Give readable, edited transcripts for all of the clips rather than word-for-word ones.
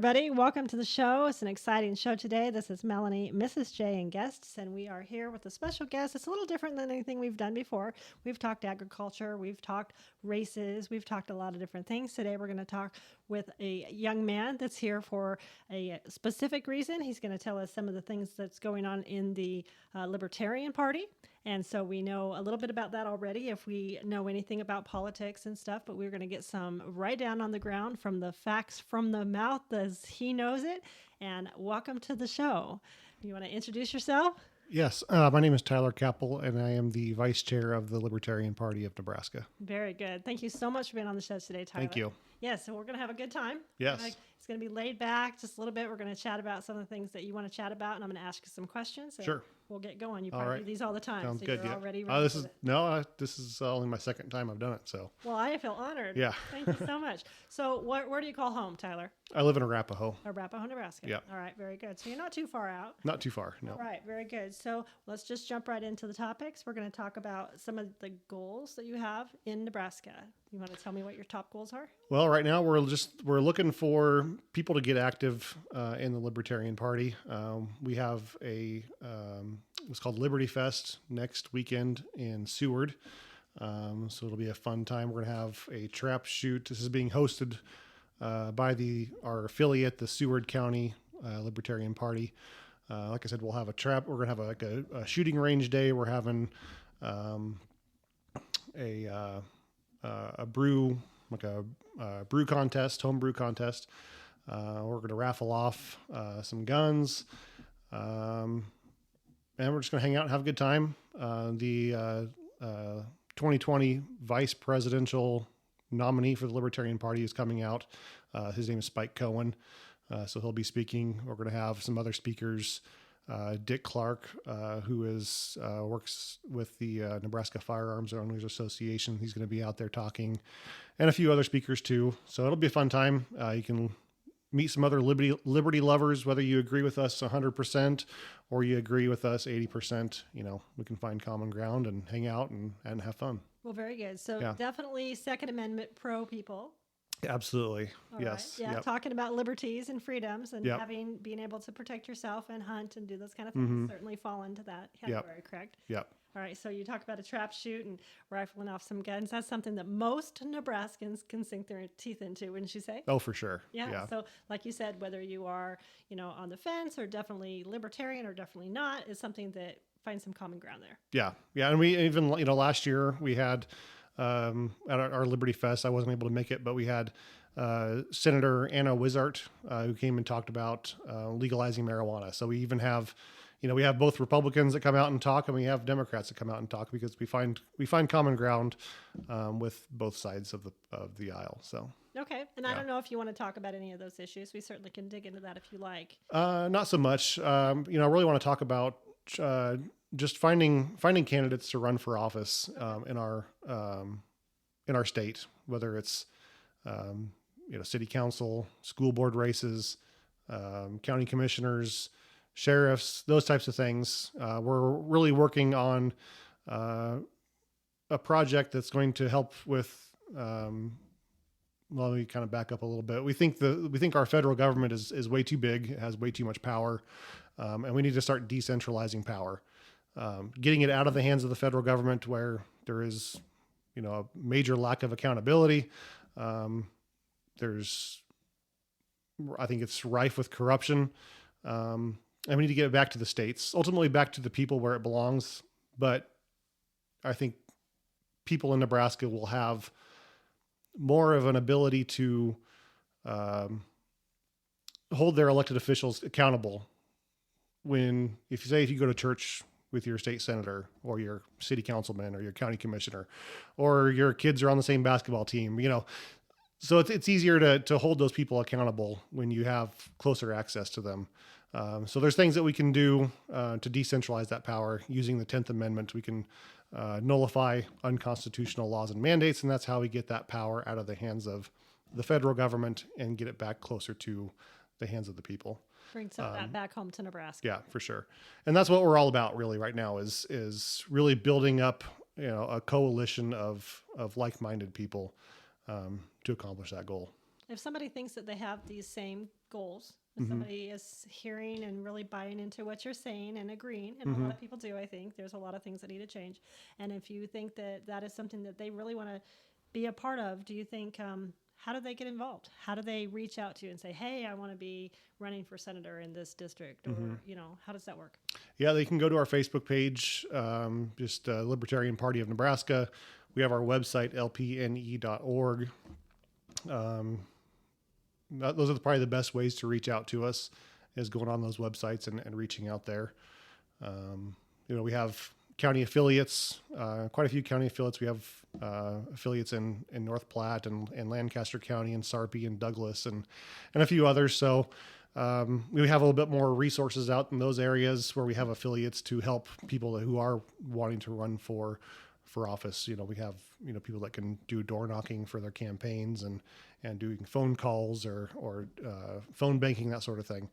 everybody. Welcome to the show. It's an exciting show today. This is Melanie, Mrs. J, and guests, and we are here with a special guest. It's a little different than anything we've done before. We've talked agriculture, we've talked races, we've talked a lot of different things. Today we're going to talk with a young man that's here for a specific reason. He's going to tell us some of the things that's going on in the Libertarian Party. And so we know a little bit about that already if we know anything about politics and stuff, but we're going to get some right down on the ground from the facts from the mouth as he knows it. And welcome to the show. You want to introduce yourself? Yes. My name is Tyler Cappel, and I am the vice chair of the Libertarian Party of Nebraska. Very good. Thank you so much for being on the show today, Tyler. Thank you. Yes, so we're going to have a good time. Yes. It's going to be laid back just a little bit. We're going to chat about some of the things that you want to chat about, and I'm going to ask you some questions. So Sure. We'll get going. You probably do these all the time. Sounds so good. You're Yeah. already ready This for is it. this is only my second time I've done it. So. Well, I feel honored. Yeah. Thank you so much. So where do you call home, Tyler? I live in Arapahoe. Arapahoe, Nebraska. Yeah. All right. Very good. So you're not too far out. Not too far. No. All right. Very good. So let's just jump right into the topics. We're going to talk about some of the goals that you have in Nebraska. You want to tell me what your top goals are? Well, right now we're looking for people to get active in the Libertarian Party. We have it's called Liberty Fest next weekend in Seward. So it'll be a fun time. We're going to have a trap shoot. This is being hosted by our affiliate, the Seward County Libertarian Party. Like I said, we'll have a trap. We're going to have a shooting range day. We're having a brew contest, home brew contest. We're going to raffle off some guns, and we're just going to hang out and have a good time. The 2020 vice presidential nominee for the Libertarian Party is coming out. His name is Spike Cohen, so he'll be speaking. We're going to have some other speakers. Dick Clark, who works with the Nebraska Firearms Owners Association. He's going to be out there talking, and a few other speakers too. So it'll be a fun time. You can meet some other liberty lovers, whether you agree with us 100% or you agree with us 80%. We can find common ground and hang out and have fun. Well, very good. So definitely Second Amendment pro people. Absolutely. All yes. Right. Yeah. Yep. Talking about liberties and freedoms and Yep. being able to protect yourself and hunt and do those kind of things certainly fall into that category, correct? Yep. All right. So you talk about a trap shoot and rifling off some guns. That's something that most Nebraskans can sink their teeth into, wouldn't you say? Oh, for sure. Yeah. So like you said, whether you are, on the fence or definitely libertarian or definitely not, is something that finds some common ground there. Yeah. Yeah. And we even, last year we had, at our Liberty Fest, I wasn't able to make it, but we had Senator Anna Wishart who came and talked about legalizing marijuana. So we even have, we have both Republicans that come out and talk, and we have Democrats that come out and talk because we find common ground with both sides of the aisle. So okay, and I don't know if you want to talk about any of those issues. We certainly can dig into that if you like. Not so much. I really want to talk about just finding candidates to run for office in our state, whether it's city council, school board races, county commissioners, sheriffs, those types of things. We're really working on a project that's going to help with. Let me kind of back up a little bit. We think our federal government is way too big, it has way too much power, and we need to start decentralizing power. Getting it out of the hands of the federal government where there is, a major lack of accountability. I think it's rife with corruption. And we need to get it back to the states, ultimately back to the people where it belongs. But I think people in Nebraska will have more of an ability to hold their elected officials accountable if you go to church with your state senator or your city councilman or your county commissioner, or your kids are on the same basketball team, so it's easier to hold those people accountable when you have closer access to them. So there's things that we can do to decentralize that power using the 10th Amendment. We can nullify unconstitutional laws and mandates, and that's how we get that power out of the hands of the federal government and get it back closer to the hands of the people. Bring some of that back home to Nebraska. Yeah, for sure. And that's what we're all about really right now is really building up, a coalition of like-minded people to accomplish that goal. if somebody thinks that they have these same goals, if somebody is hearing and really buying into what you're saying and agreeing, and a lot of people do, I think there's a lot of things that need to change. And if you think that that is something that they really want to be a part of, do you think, how do they get involved? How do they reach out to you and say, hey, I want to be running for senator in this district? Or, how does that work? Yeah, they can go to our Facebook page, just Libertarian Party of Nebraska. We have our website, lpne.org. Those are probably the best ways to reach out to us, is going on those websites and reaching out there. We have county affiliates, quite a few county affiliates. We have affiliates in North Platte and Lancaster County and Sarpy and Douglas and a few others. So we have a little bit more resources out in those areas where we have affiliates to help people who are wanting to run for office. We have, people that can do door knocking for their campaigns and doing phone calls or phone banking, that sort of thing.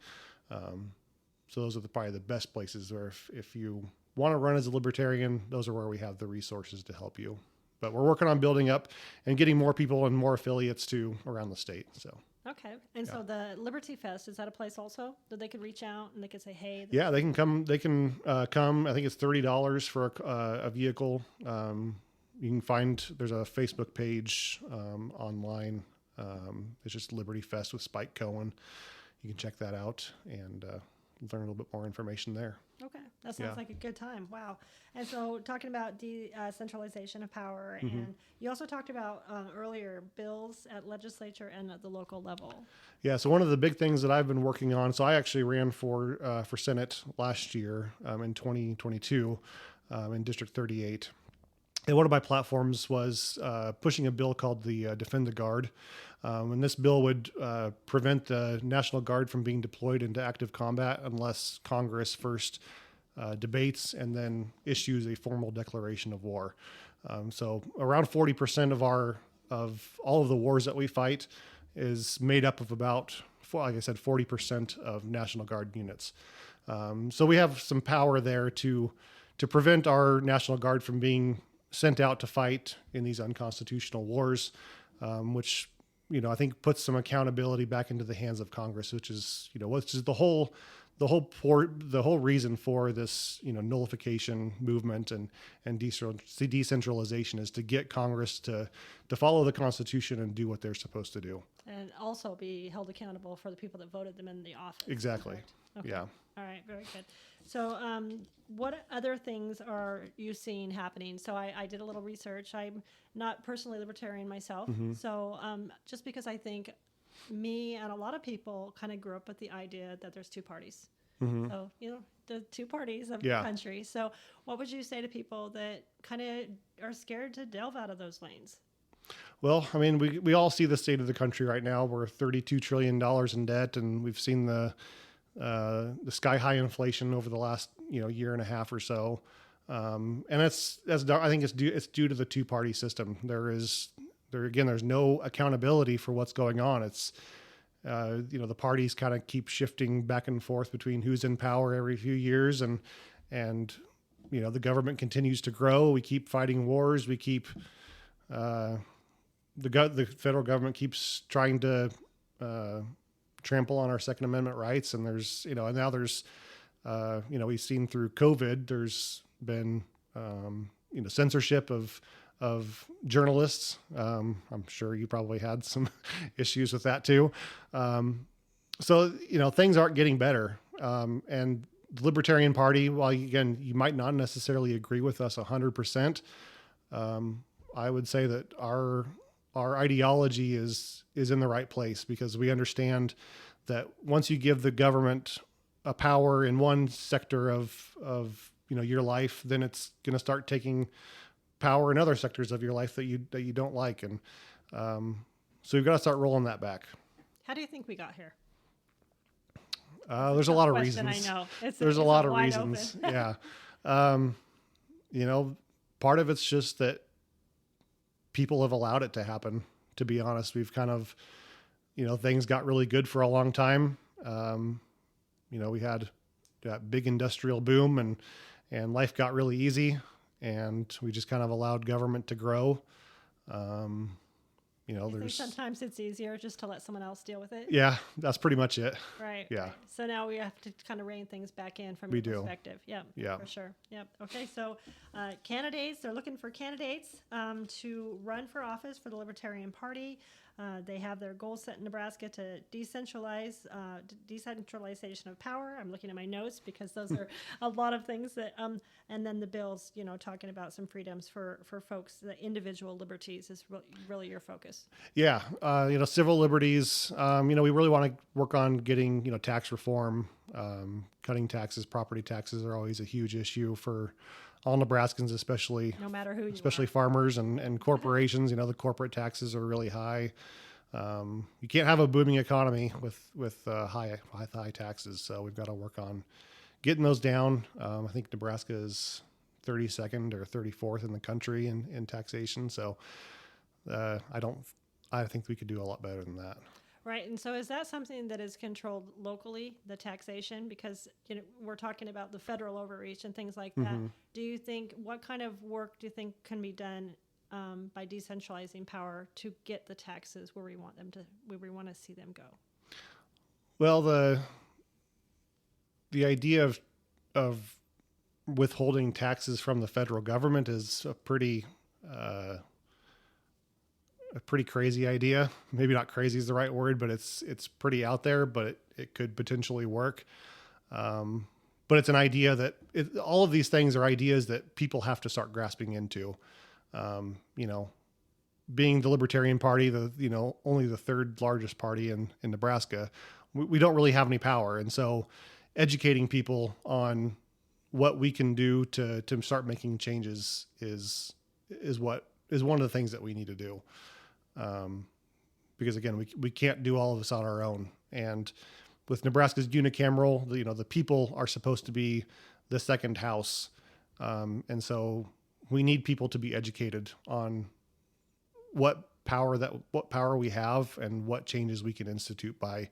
So those are probably the best places where if you want to run as a libertarian, those are where we have the resources to help you. But we're working on building up and getting more people and more affiliates too around the state. So. Okay. And so the Liberty Fest, is that a place also that they could reach out and they could say, hey? Yeah, they can come. They can come. I think it's $30 for a vehicle. You can find, there's a Facebook page online. It's just Liberty Fest with Spike Cohen. You can check that out and learn a little bit more information there. Okay. That sounds like a good time. Wow. And so talking about decentralization of power, and you also talked about earlier bills at legislature and at the local level. Yeah. So one of the big things that I've been working on, so I actually ran for Senate last year in 2022 in District 38. And one of my platforms was pushing a bill called the Defend the Guard. And this bill would prevent the National Guard from being deployed into active combat unless Congress first debates and then issues a formal declaration of war. So around 40% of all of the wars that we fight is made up of about, like I said, 40% of National Guard units. So we have some power there to prevent our National Guard from being sent out to fight in these unconstitutional wars, which, I think puts some accountability back into the hands of Congress, which is the whole reason for this, nullification movement and decentralization is to get Congress to follow the Constitution and do what they're supposed to do. And also be held accountable for the people that voted them in the office. Exactly. Okay. Yeah. All right. Very good. So what other things are you seeing happening? So I did a little research. I'm not personally libertarian myself. So just because I think me and a lot of people kind of grew up with the idea that there's two parties. So, the two parties of the country. So what would you say to people that kind of are scared to delve out of those lanes? Well, I mean, we all see the state of the country right now. We're $32 trillion in debt, and we've seen the sky high inflation over the last year and a half or so, and I think it's due to the two party system. There's no accountability for what's going on. It's the parties kind of keep shifting back and forth between who's in power every few years, and the government continues to grow. We keep fighting wars. We keep the federal government keeps trying to trample on our Second Amendment rights. And there's, and now there's, we've seen through COVID, there's been, censorship of journalists. I'm sure you probably had some issues with that too. So, things aren't getting better. And the Libertarian Party, while again, you might not necessarily agree with us 100%, I would say that our ideology is in the right place, because we understand that once you give the government a power in one sector of your life, then it's going to start taking power in other sectors of your life that you don't like. And so you've got to start rolling that back. How do you think we got here? There's a lot of reasons. I know. There's a lot of reasons. Yeah. Part of it's just that people have allowed it to happen. To be honest, we've kind of, things got really good for a long time. We had that big industrial boom and life got really easy, and we just kind of allowed government to grow. You know, I think there's, sometimes it's easier just to let someone else deal with it. yeah, that's pretty much it. Right. Yeah. Right. So now we have to kind of rein things back in from We your do. perspective. Yeah. Yeah. For sure. Yep. Okay. So candidates, they're looking for candidates to run for office for the Libertarian Party. They have their goals set in Nebraska to decentralization of power. I'm looking at my notes because those are a lot of things that, and then the bills, you know, talking about some freedoms for folks, the individual liberties is really your focus. Yeah. You know, civil liberties, you know, we really want to work on getting, you know, tax reform, cutting taxes. Property taxes are always a huge issue for all Nebraskans, especially No matter who you especially are. farmers and corporations. You know, the corporate taxes are really high. You can't have a booming economy with high taxes. So we've got to work on getting those down. I think Nebraska is 32nd or 34th in the country in taxation. So I think we could do a lot better than that. Right. And so is that something that is controlled locally, the taxation? Because, you know, we're talking about the federal overreach and things like that. Mm-hmm. Do you think, what kind of work do you think can be done by decentralizing power to get the taxes where we want them to, where we want to see them go? Well, the idea of withholding taxes from the federal government is a pretty crazy idea. Maybe not crazy is the right word, but it's pretty out there, but it could potentially work. But it's an idea that all of these things are ideas that people have to start grasping into. You know, being the Libertarian Party, only the third largest party in Nebraska, we don't really have any power. And so educating people on what we can do to start making changes is one of the things that we need to do. Because again, we can't do all of this on our own. And with Nebraska's unicameral, the people are supposed to be the second house. And so we need people to be educated on what power we have and what changes we can institute by,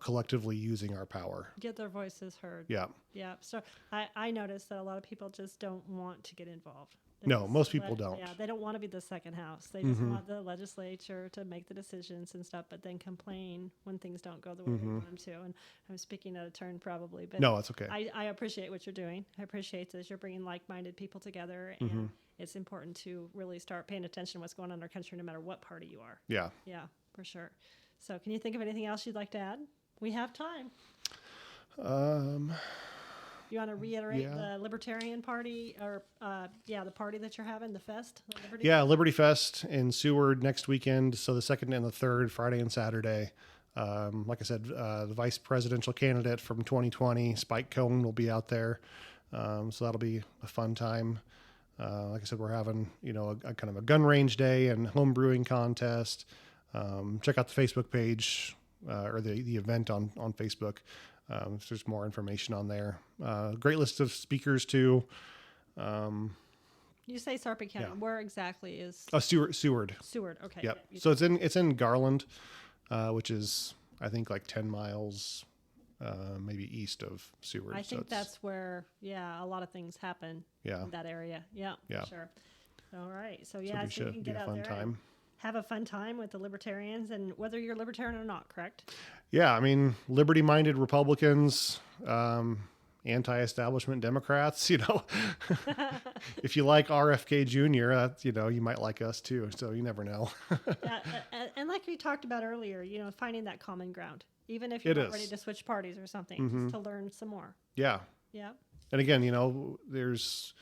collectively using our power. Get their voices heard. Yeah. Yeah. So I noticed that a lot of people just don't want to get involved. No, most people don't. Yeah, they don't want to be the second house. They just want the legislature to make the decisions and stuff, but then complain when things don't go the way they want them to. And I'm speaking out of turn probably, but no, it's okay. I appreciate what you're doing. I appreciate that you're bringing like-minded people together, and it's important to really start paying attention to what's going on in our country, no matter what party you are. Yeah. Yeah, for sure. So can you think of anything else you'd like to add? We have time. You want to reiterate the Libertarian Party, or the party that you're having, the Fest? Liberty Fest in Seward next weekend. So the 2nd and the 3rd, Friday and Saturday. Like I said, the vice presidential candidate from 2020, Spike Cohen, will be out there. So that'll be a fun time. Like I said, we're having, a kind of a gun range day and home brewing contest. Check out the Facebook page or the event on Facebook. There's more information on there. Great list of speakers too. You say Sarpy County. Yeah. Where exactly is? Seward. Seward. Okay. Yep. Yeah, So it's in Garland, which is I think like 10 miles, maybe east of Seward. I think that's where a lot of things happen. Yeah. In that area. Yeah. Yeah. Sure. All right. So So you should can be get a out fun there. time. Have a fun time with the Libertarians, and whether you're Libertarian or not, correct? Yeah, I mean, liberty-minded Republicans, anti-establishment Democrats. If you like RFK Jr., you might like us too. So you never know. And like we talked about earlier, finding that common ground, even if you're not ready to switch parties or something, just to learn some more. Yeah. Yeah. And again, there's,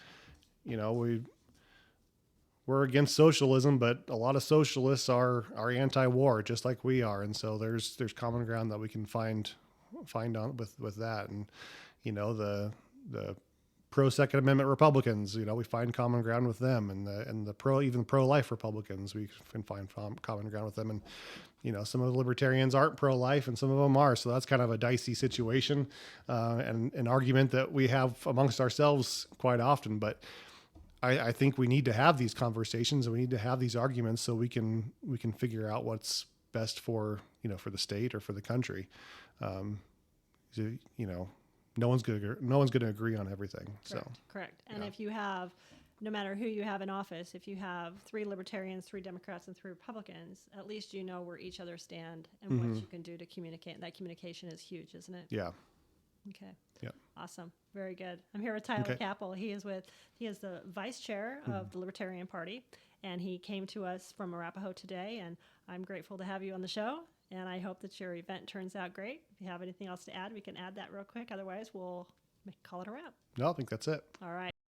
we're against socialism, but a lot of socialists are anti-war, just like we are, and so there's common ground that we can find on with that, and the pro Second Amendment Republicans, we find common ground with them, and the pro-life Republicans, we can find common ground with them, and some of the libertarians aren't pro-life, and some of them are, so that's kind of a dicey situation, and an argument that we have amongst ourselves quite often, but I think we need to have these conversations and we need to have these arguments so we can figure out what's best for the state or for the country. No one's going to agree on everything. Correct. And if you have no matter who you have in office, if you have 3 Libertarians, 3 Democrats, and 3 Republicans, at least you know where each other stand and what you can do to communicate. And that communication is huge, isn't it? Yeah. Okay. Yep. Awesome. Very good. I'm here with Tyler Okay. Cappel. He is the vice chair of the Libertarian Party, and he came to us from Arapahoe today, and I'm grateful to have you on the show, and I hope that your event turns out great. If you have anything else to add, we can add that real quick. Otherwise, we'll call it a wrap. No, I think that's it. All right.